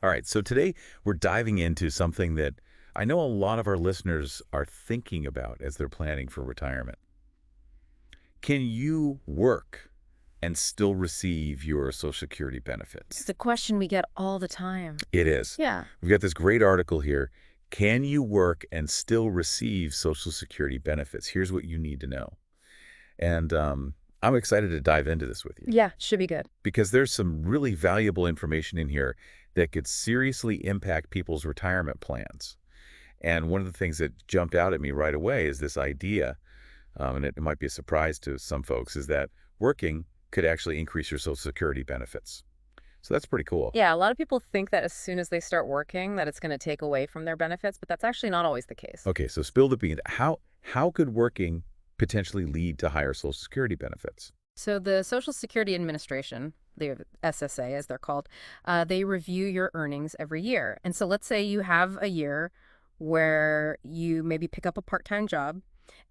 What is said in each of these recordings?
All right, so today we're diving into something that I know a lot of our listeners are thinking about as they're planning for retirement. Can you work and still receive your Social Security It's benefits? a question we get all the time. It is. Yeah. We've got this great article here. Can you work and still receive Social Security benefits? Here's what you need to know. And I'm excited to dive into this with you Yeah, should be good. because there's some really valuable information in here that could seriously impact people's retirement plans. And one of the things that jumped out at me right away is this idea, and it might be a surprise to some folks, is that working could actually increase your Social Security benefits. So that's pretty cool. Yeah, a lot of people think that as soon as they start working that it's going to take away from their benefits, but that's actually not always the case. Okay, so spill the beans. How could working potentially lead to higher Social Security benefits? So the Social Security Administration, the SSA as they're called, they review your earnings every year. And so let's say you have a year where you maybe pick up a part-time job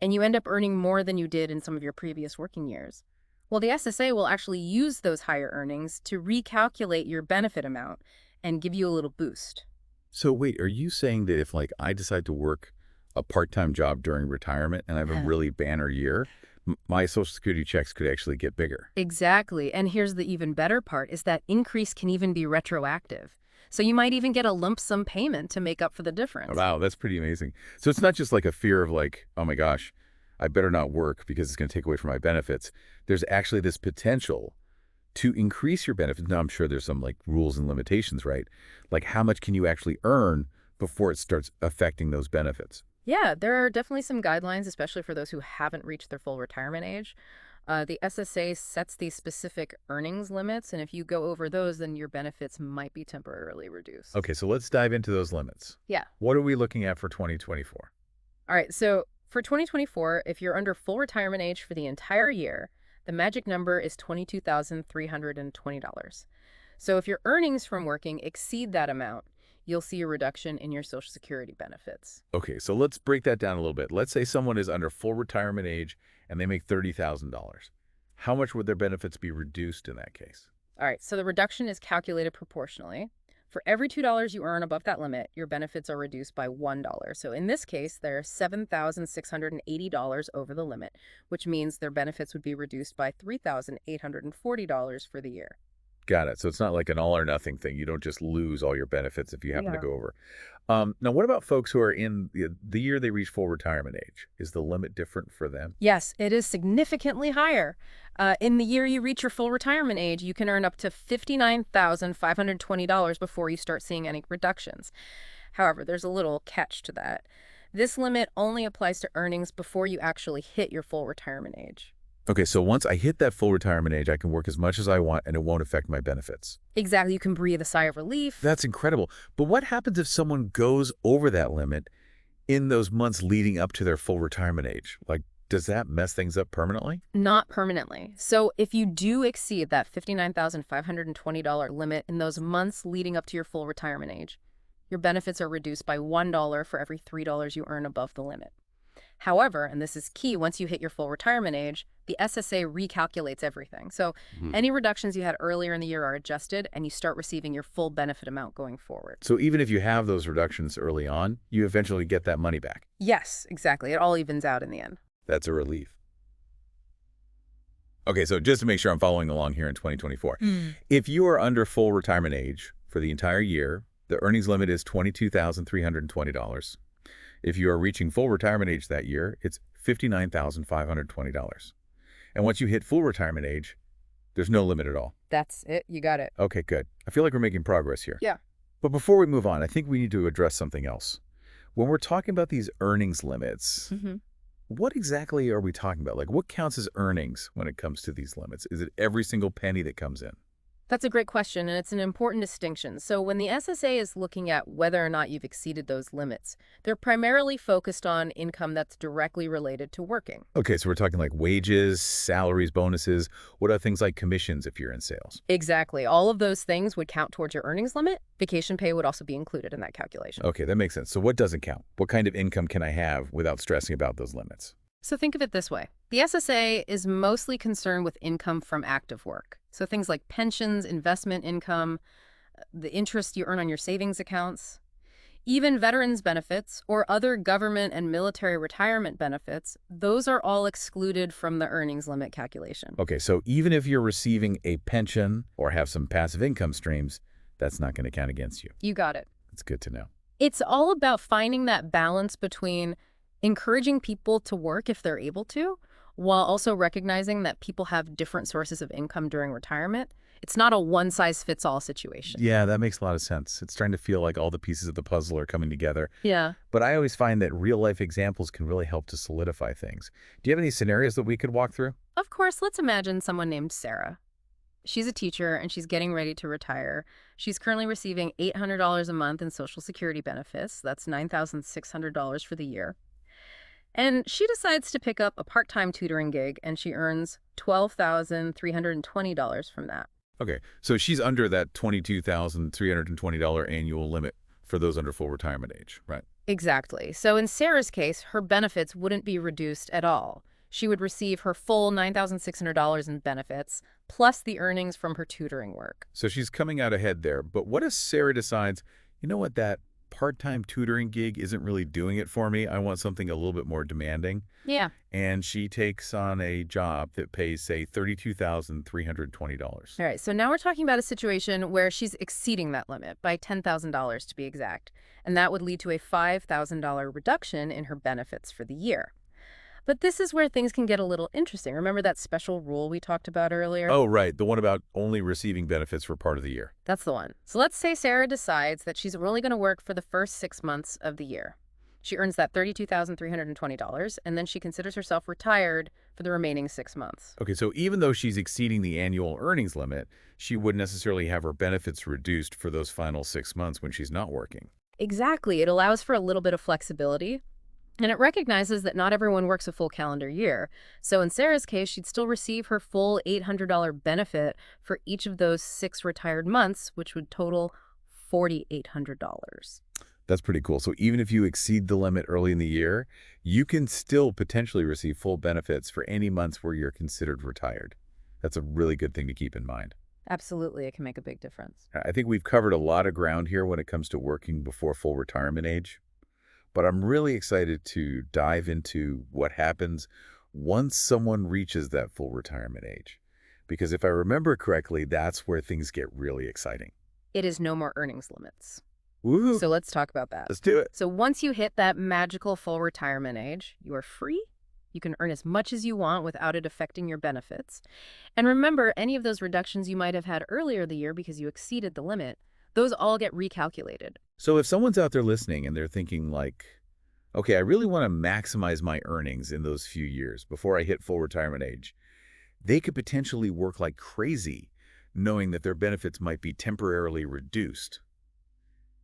and you end up earning more than you did in some of your previous working years. Well, the SSA will actually use those higher earnings to recalculate your benefit amount and give you a little boost. So wait, are you saying that if like I decide to work a part-time job during retirement and I have a really banner year, my Social Security checks could actually get bigger? Exactly. And here's the even better part is that increase can even be retroactive. So you might even get a lump sum payment to make up for the difference. Wow, that's pretty amazing. So it's not just like a fear of like, oh my gosh, I better not work because it's going to take away from my benefits. There's actually this potential to increase your benefits. Now, I'm sure there's some like rules and limitations, right? Like how much can you actually earn before it starts affecting those benefits? Yeah, there are definitely some guidelines, especially for those who haven't reached their full retirement age. The SSA sets these specific earnings limits, and if you go over those, then your benefits might be temporarily reduced. Okay, so let's dive into those limits. Yeah. What are we looking at for 2024? All right, so for 2024, if you're under full retirement age for the entire year, the magic number is $22,320. So if your earnings from working exceed that amount, you'll see a reduction in your Social Security benefits. Okay, so let's break that down a little bit. Let's say someone is under full retirement age and they make $30,000. How much would their benefits be reduced in that case? All right, so the reduction is calculated proportionally. For every $2 you earn above that limit, your benefits are reduced by $1. So in this case, they're $7,680 over the limit, which means their benefits would be reduced by $3,840 for the year. Got it. So it's not like an all or nothing thing. You don't just lose all your benefits if you happen to Yeah. go over. Now, what about folks who are in the year they reach full retirement age? Is the limit different for them? Yes, it is significantly higher. In the year you reach your full retirement age, you can earn up to $59,520 before you start seeing any reductions. However, there's a little catch to that. This limit only applies to earnings before you actually hit your full retirement age. Okay, so once I hit that full retirement age, I can work as much as I want and it won't affect my benefits. Exactly, you can breathe a sigh of relief. That's incredible. But what happens if someone goes over that limit in those months leading up to their full retirement age? Like, does that mess things up permanently? Not permanently. So if you do exceed that $59,520 limit in those months leading up to your full retirement age, your benefits are reduced by $1 for every $3 you earn above the limit. However, and this is key, once you hit your full retirement age, the SSA recalculates everything. So any reductions you had earlier in the year are adjusted and you start receiving your full benefit amount going forward. So even if you have those reductions early on, you eventually get that money back. Yes, exactly. It all evens out in the end. That's a relief. Okay, so just to make sure I'm following along here in 2024, if you are under full retirement age for the entire year, the earnings limit is $22,320. If you are reaching full retirement age that year, it's $59,520. And once you hit full retirement age, there's no limit at all. That's it. You got it. Okay, good. I feel like we're making progress here. Yeah. But before we move on, I think we need to address something else. When we're talking about these earnings limits, what exactly are we talking about? Like, what counts as earnings when it comes to these limits? Is it every single penny that comes in? That's a great question, and it's an important distinction. So when the SSA is looking at whether or not you've exceeded those limits, they're primarily focused on income that's directly related to working. Okay, so we're talking like wages, salaries, bonuses. What are things like commissions if you're in sales? Exactly. All of those things would count towards your earnings limit. Vacation pay would also be included in that calculation. Okay, that makes sense. So what doesn't count? What kind of income can I have without stressing about those limits? So think of it this way. The SSA is mostly concerned with income from active work. So things like pensions, investment income, the interest you earn on your savings accounts. Even veterans benefits or other government and military retirement benefits, those are all excluded from the earnings limit calculation. Okay, so even if you're receiving a pension or have some passive income streams, that's not going to count against you. You got it. That's good to know. It's all about finding that balance between encouraging people to work if they're able to, while also recognizing that people have different sources of income during retirement. It's not a one-size-fits-all situation. Yeah, that makes a lot of sense. It's trying to feel like all the pieces of the puzzle are coming together. Yeah. But I always find that real-life examples can really help to solidify things. Do you have any scenarios that we could walk through? Of course, let's imagine someone named Sarah. She's a teacher and she's getting ready to retire. She's currently receiving $800 a month in Social Security benefits. That's $9,600 for the year. And she decides to pick up a part-time tutoring gig, and she earns $12,320 from that. Okay, so she's under that $22,320 annual limit for those under full retirement age, right? Exactly. So in Sarah's case, her benefits wouldn't be reduced at all. She would receive her full $9,600 in benefits, plus the earnings from her tutoring work. So she's coming out ahead there. But what if Sarah decides, you know what, that part-time tutoring gig isn't really doing it for me. I want something a little bit more demanding. Yeah. And she takes on a job that pays, say, $32,320. All right. So now we're talking about a situation where she's exceeding that limit by $10,000 to be exact. And that would lead to a $5,000 reduction in her benefits for the year. But this is where things can get a little interesting. Remember that special rule we talked about earlier? Oh, right. The one about only receiving benefits for part of the year. That's the one. So let's say Sarah decides that she's only going to work for the first 6 months of the year. She earns that $32,320, and then she considers herself retired for the remaining 6 months. Okay, so even though she's exceeding the annual earnings limit, she wouldn't necessarily have her benefits reduced for those final 6 months when she's not working. Exactly. It allows for a little bit of flexibility. And it recognizes that not everyone works a full calendar year. So in Sarah's case, she'd still receive her full $800 benefit for each of those 6 retired months, which would total $4,800. That's pretty cool. So even if you exceed the limit early in the year, you can still potentially receive full benefits for any months where you're considered retired. That's a really good thing to keep in mind. Absolutely. It can make a big difference. I think we've covered a lot of ground here when it comes to working before full retirement age. But I'm really excited to dive into what happens once someone reaches that full retirement age. Because if I remember correctly, that's where things get really exciting. It is no more earnings limits. Woohoo! So let's talk about that. Let's do it. So once you hit that magical full retirement age, you are free. You can earn as much as you want without it affecting your benefits. And remember, any of those reductions you might have had earlier the year because you exceeded the limit, those all get recalculated. So if someone's out there listening and they're thinking like, okay, I really want to maximize my earnings in those few years before I hit full retirement age, they could potentially work like crazy knowing that their benefits might be temporarily reduced.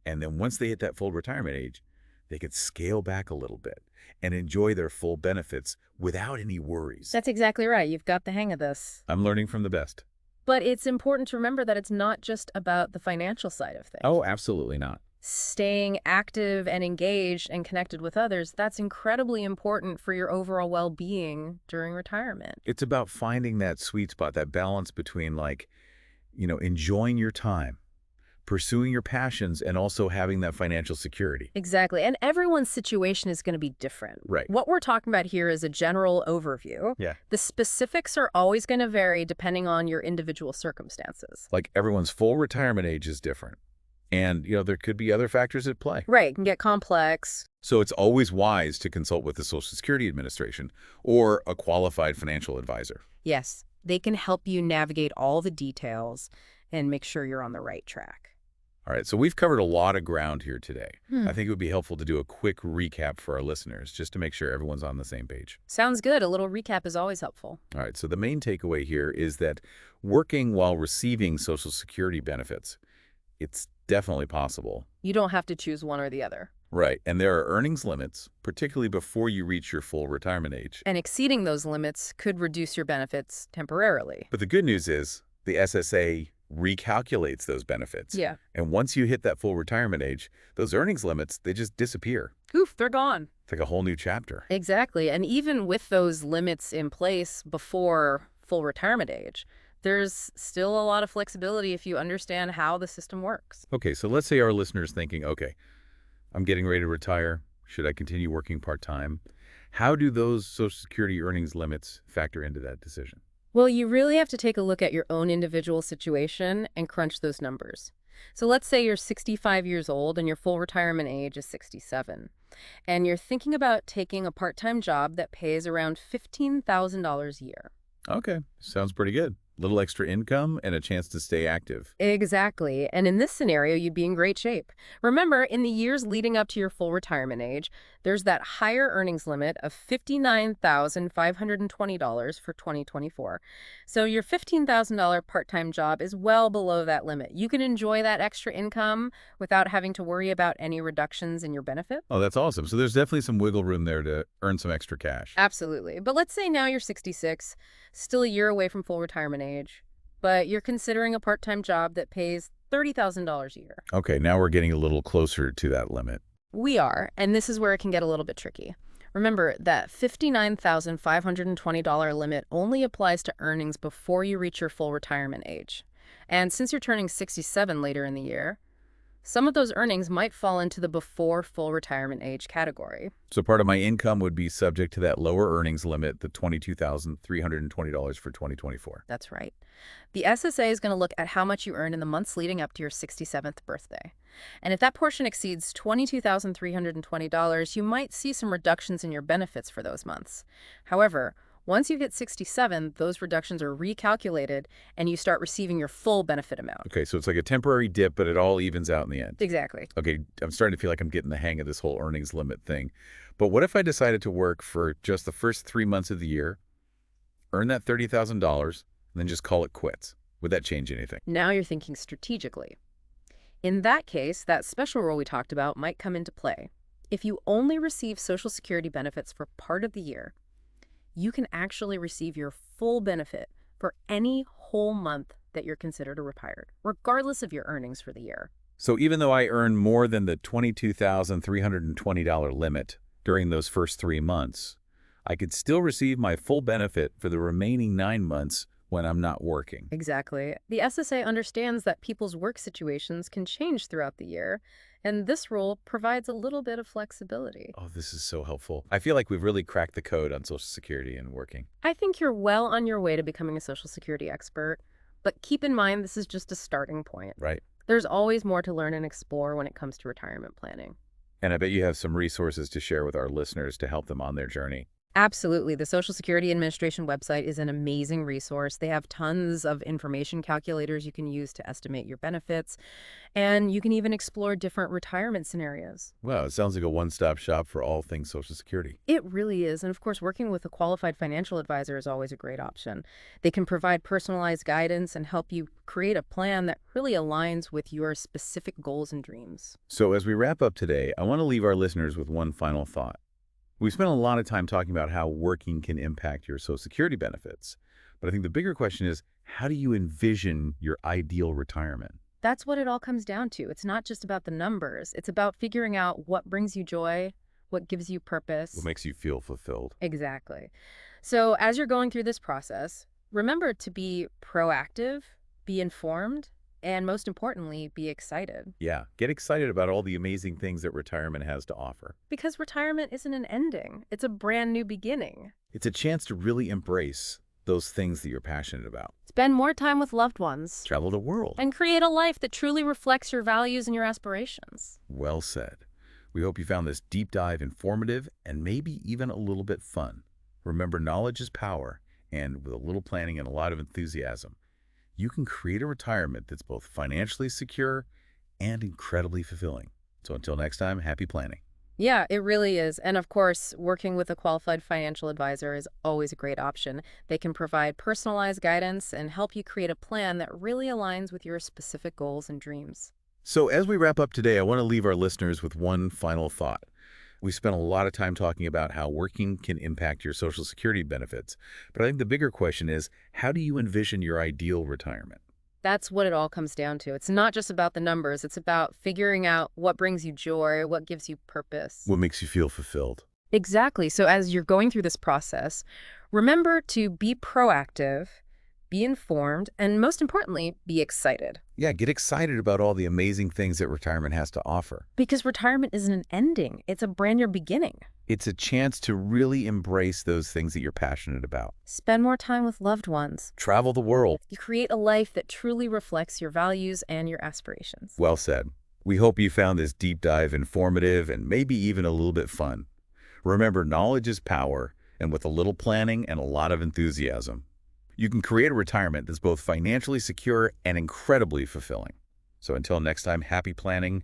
And then once they hit that full retirement age, they could scale back a little bit and enjoy their full benefits without any worries. That's exactly right. You've got the hang of this. I'm learning from the best. But it's important to remember that it's not just about the financial side of things. Oh, absolutely not. Staying active and engaged and connected with others, that's incredibly important for your overall well-being during retirement. It's about finding that sweet spot, that balance between like, enjoying your time, pursuing your passions, and also having that financial security. Exactly. And everyone's situation is going to be different. Right. What we're talking about here is a general overview. Yeah. The specifics are always going to vary depending on your individual circumstances. Like everyone's full retirement age is different. And, there could be other factors at play. Right. It can get complex. So it's always wise to consult with the Social Security Administration or a qualified financial advisor. Yes. They can help you navigate all the details and make sure you're on the right track. All right, so we've covered a lot of ground here today. Hmm. I think it would be helpful to do a quick recap for our listeners, just to make sure everyone's on the same page. Sounds good. A little recap is always helpful. All right, so the main takeaway here is that working while receiving Social Security benefits, it's definitely possible. You don't have to choose one or the other. Right, and there are earnings limits, particularly before you reach your full retirement age. And exceeding those limits could reduce your benefits temporarily. But the good news is the SSA recalculates those benefits. Yeah. And once you hit that full retirement age, those earnings limits, they just disappear. Oof, they're gone. It's like a whole new chapter. Exactly. And even with those limits in place before full retirement age, there's still a lot of flexibility if you understand how the system works. Okay, so let's say our listener's thinking, okay, I'm getting ready to retire. Should I continue working part-time? How do those Social Security earnings limits factor into that decision? Well, you really have to take a look at your own individual situation and crunch those numbers. So let's say you're 65 years old and your full retirement age is 67, and you're thinking about taking a part-time job that pays around $15,000 a year. Okay, sounds pretty good. Little extra income and a chance to stay active. Exactly. And in this scenario, you'd be in great shape. Remember, in the years leading up to your full retirement age, there's that higher earnings limit of $59,520 for 2024. So your $15,000 part-time job is well below that limit. You can enjoy that extra income without having to worry about any reductions in your benefit. Oh, that's awesome. So there's definitely some wiggle room there to earn some extra cash. Absolutely. But let's say now you're 66, still a year away from full retirement age, but you're considering a part-time job that pays $30,000 a year. Okay, now we're getting a little closer to that limit. We are, and this is where it can get a little bit tricky. Remember, that $59,520 limit only applies to earnings before you reach your full retirement age. And since you're turning 67 later in the year, some of those earnings might fall into the before full retirement age category. So part of my income would be subject to that lower earnings limit, the $22,320 for 2024. That's right. The SSA is going to look at how much you earn in the months leading up to your 67th birthday. And if that portion exceeds $22,320, you might see some reductions in your benefits for those months. However, once you hit 67, those reductions are recalculated and you start receiving your full benefit amount. Okay, so it's like a temporary dip, but it all evens out in the end. Exactly. Okay, I'm starting to feel like I'm getting the hang of this whole earnings limit thing. But what if I decided to work for just the first 3 months of the year, earn that $30,000, and then just call it quits? Would that change anything? Now you're thinking strategically. In that case, that special rule we talked about might come into play. If you only receive Social Security benefits for part of the year, you can actually receive your full benefit for any whole month that you're considered retired, regardless of your earnings for the year. So even though I earn more than the $22,320 limit during those first 3 months, I could still receive my full benefit for the remaining 9 months when I'm not working. Exactly. The SSA understands that people's work situations can change throughout the year, and this rule provides a little bit of flexibility. Oh, this is so helpful. I feel like we've really cracked the code on Social Security and working. I think you're well on your way to becoming a Social Security expert, but keep in mind this is just a starting point. Right. There's always more to learn and explore when it comes to retirement planning. And I bet you have some resources to share with our listeners to help them on their journey. Absolutely. The Social Security Administration website is an amazing resource. They have tons of information calculators you can use to estimate your benefits, and you can even explore different retirement scenarios. Wow, it sounds like a one-stop shop for all things Social Security. It really is. And of course, working with a qualified financial advisor is always a great option. They can provide personalized guidance and help you create a plan that really aligns with your specific goals and dreams. So as we wrap up today, I want to leave our listeners with one final thought. We spent a lot of time talking about how working can impact your Social Security benefits. But I think the bigger question is, how do you envision your ideal retirement? That's what it all comes down to. It's not just about the numbers. It's about figuring out what brings you joy, what gives you purpose. What makes you feel fulfilled? Exactly. So as you're going through this process, remember to be proactive, be informed, and most importantly, be excited. Yeah, get excited about all the amazing things that retirement has to offer. Because retirement isn't an ending. It's a brand new beginning. It's a chance to really embrace those things that you're passionate about. Spend more time with loved ones. Travel the world. And create a life that truly reflects your values and your aspirations. Well said. We hope you found this deep dive informative and maybe even a little bit fun. Remember, knowledge is power, and with a little planning and a lot of enthusiasm, you can create a retirement that's both financially secure and incredibly fulfilling. So until next time, happy planning. Yeah, it really is. And of course, working with a qualified financial advisor is always a great option. They can provide personalized guidance and help you create a plan that really aligns with your specific goals and dreams. So as we wrap up today, I want to leave our listeners with one final thought. We spent a lot of time talking about how working can impact your Social Security benefits. But I think the bigger question is, how do you envision your ideal retirement? That's what it all comes down to. It's not just about the numbers. It's about figuring out what brings you joy, what gives you purpose. What makes you feel fulfilled? Exactly. So as you're going through this process, remember to be proactive, Be informed, and most importantly, be excited. Yeah, get excited about all the amazing things that retirement has to offer. Because retirement isn't an ending, it's a brand new beginning. It's a chance to really embrace those things that you're passionate about. Spend more time with loved ones. Travel the world. You create a life that truly reflects your values and your aspirations. Well said. We hope you found this deep dive informative and maybe even a little bit fun. Remember, knowledge is power, and with a little planning and a lot of enthusiasm, you can create a retirement that's both financially secure and incredibly fulfilling. So until next time, happy planning,